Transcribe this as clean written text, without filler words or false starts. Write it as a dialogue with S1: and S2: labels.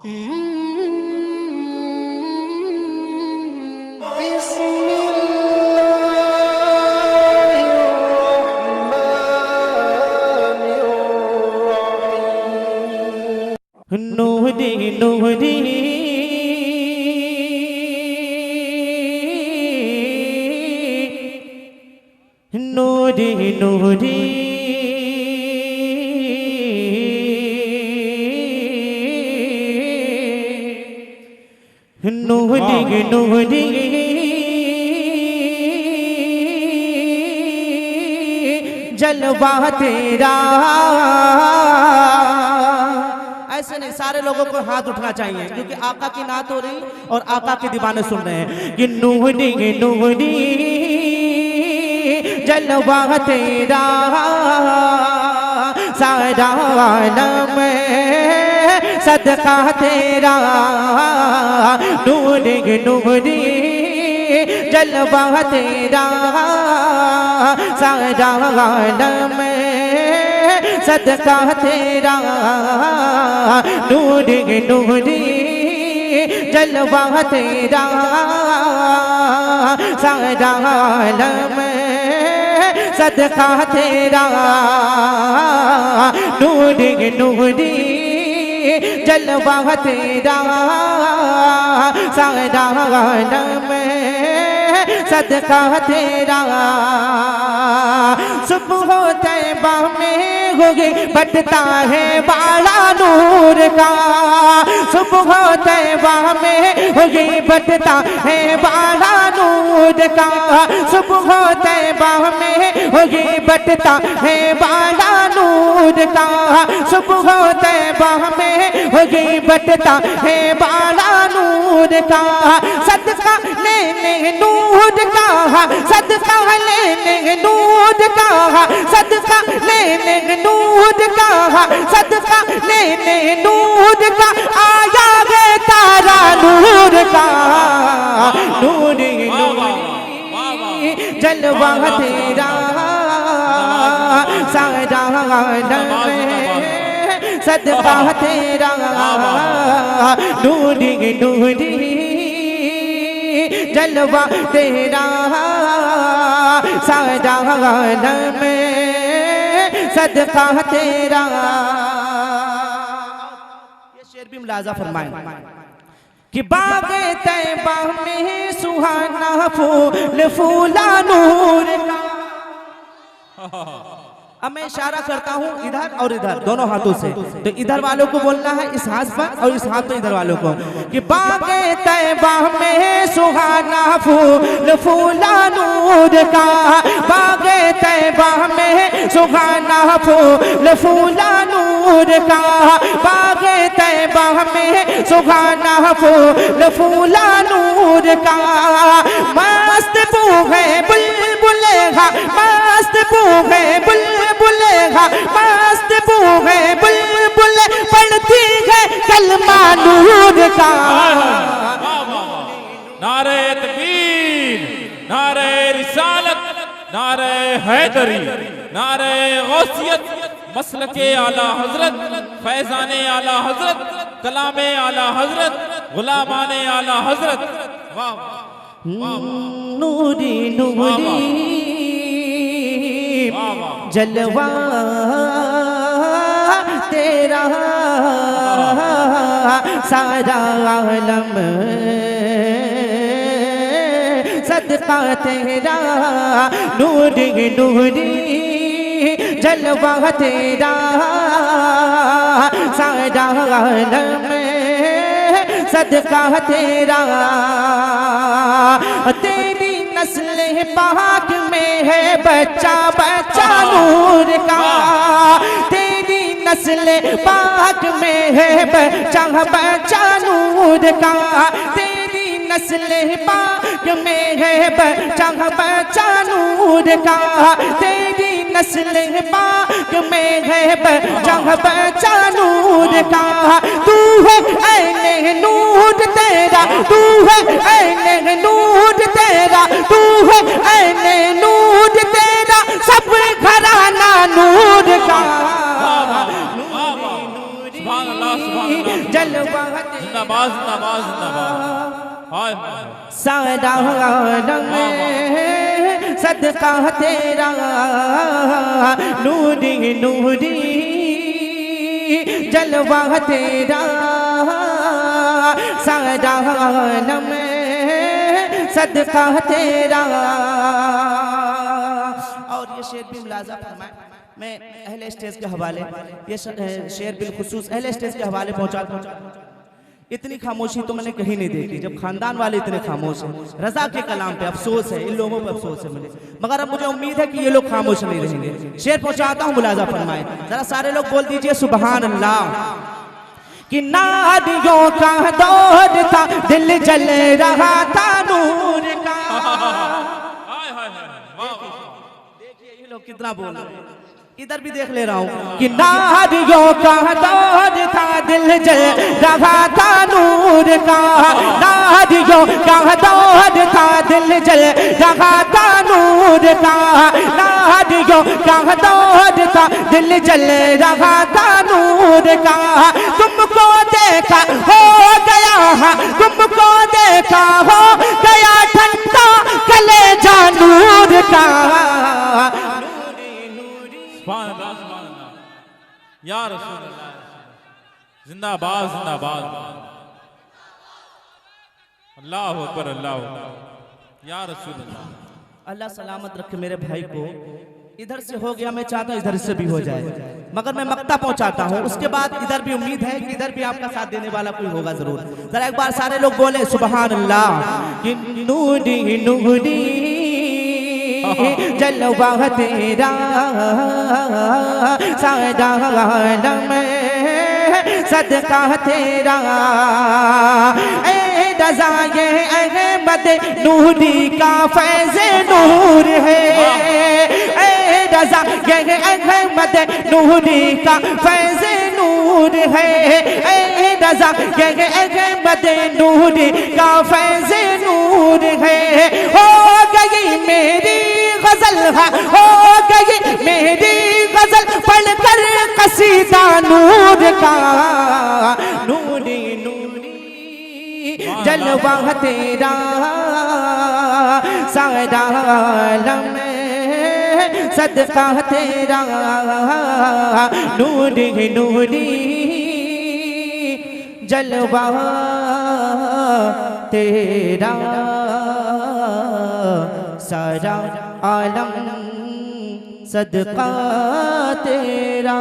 S1: नूरी नूरी नूरी नूरी नूरी नूरी जलवा तेरा। ऐसे नहीं, सारे लोगों को हाथ उठना चाहिए क्योंकि आका की नात हो रही और आका के दीवाने सुन रहे हैं कि नूरी नूरी जलवा तेरा सारा आलम सदका तेरा। नूरी नूरी जलवा तेरा सारा आलम सदका तेरा। नूरी नूरी जलवा तेरा सारा आलम सदका तेरा। नूरी नूरी जलवा तेरा सारा आलम सदका तेरा। सुबह तैबा में होगी बटता है बाला नूर का। सुबह तैबा में होगी बटता है बाला नूर का। सुबह तैबा में होगी बटता है बाला नूर का। सुबह तैबा में होगी बटता है बाला नूर का। सदका लेने नूर का, सदका लेने नूर का, सदका लेने नूर का, सदका लेने नूर का। आया है तारा नूर का। नूरी नूरी जलवा तेरा सारा आलम सदका तेरा। नूरी नूरी जलवा तेरा सारा आलम सदका तेरा। ये शेर भी मुलाजा फरमाएं कि बाग़े तैबा में सुहाना फूल फूला नूर का। अब मैं इशारा करता हूँ इधर और इधर दोनों हाथों से, तो इधर वालों को बोलना है इस हाथ पर और इस हाथ पर इधर वालों को कि बाग़े तैबा में सुहाना फूल फूला नूर का। बाग़े तैबा में सुहाना फूल फूला नूर का। बाग़े तैबा में सुहाना फूल फूला नूर का। मस्त बूहे बुलबुले हा, मस्त बूहे बुलबुलेगा, मस्त बूहे बुलबुल पढ़ती है कलमा नूर का।
S2: नारे तकबीर, नारे रिसालत, नारे हैदरी, नारे गौसियत, मसलके आला हजरत, फैजाने आला हजरत, कलामे आला हजरत, गुलामाने आला हजरत।
S1: नूरी नूरी जलवा तेरा सारा आलम सदका तेरा। नूरी नूरी जलवा तेरा सारा आलम सदका तेरा। तेरी नस्ल पाक में है बच्चा बच्चा नूर का। तेरी नस्ल पाक में है बच्चा बच्चा नूर का। तेरी नस्ल पाक में है बच्चा बच्चा नूर का। तेरी नस्ल पाक में है बच्चा बच्चा नूर का। तू है ऐने नूर तेरा, तू है ऐने नूर तेरा, तू है ऐने नूर तेरा, सब घराना नूर का। जलवा
S2: जिंदाबाद जिंदाबाद जिंदाबाद। हाय
S1: सारा आलम सदका तेरा नूरी नूरी जलवा तेरा सारा आलम सदका तेरा। और ये शेर भी मुलाजा फरमाए, मैं अहले स्टेज के हवाले ये शेर बिलखुसूस अहले स्टेज के हवाले पहुंचा। इतनी खामोशी तो मैंने कहीं नहीं देखी, जब खानदान वाले इतने खामोश हैं। रजा के कलाम पे अफसोस है, इन लोगों पे अफसोस है मुझे, मगर अब मुझे उम्मीद है कि ये लोग खामोश नहीं रहेंगे। शेर पहुंचाता हूँ, मुलाजा फरमाए जरा सारे लोग बोल दीजिए सुभान अल्लाह। कि नादियों का दौर था, दिल जल रहा था नूर का। देखिए ये लोग कितना बोल रहे हैं, इधर भी देख ले रहा हूँ। कि नादियों का दौर था, दिल जल रहा था नूर का। नादियों का दौर था, दिल जल रहा था नूर का। नादियों का दौर था, दिल जल रहा था नूर का। तुमको देखा हो गया, तुमको देखा हो गया ठंडा कलेजा नूर का।
S2: सुभान अल्लाह सुभान अल्लाह या रसूल अल्लाह। जिंदाबाद जिंदाबाद। अल्लाह अकबर अल्लाह या रसूल अल्लाह।
S1: अल्लाह सलामत रखे मेरे भाई को। इधर से हो गया, मैं चाहता हूँ इधर से भी हो जाए, मगर मैं मक्ता पहुंचाता हूँ। उसके बाद इधर भी उम्मीद है कि इधर भी आपका साथ देने वाला कोई होगा जरूर। जरा एक बार सारे लोग बोले सुभान अल्लाह। कि नूरी नूरी जलवा तेरा सारा आलम सदका तेरा। ए रज़ा ये अहमद नूरी का फैज़ नूर है। ए रज़ा ये अहमद नूरी का फैज़ नूर है। ए रज़ा ये अहमद नूरी का फैज़ नूर है। हो गई मेरी गजल, हो गई मेरी गजल पढ़कर कसीदा नूर का। नूरी नूरी जलवा तेरा सारा आलम सदका तेरा। नूरी नूरी जलवा तेरा सारा आलम सदका तेरा।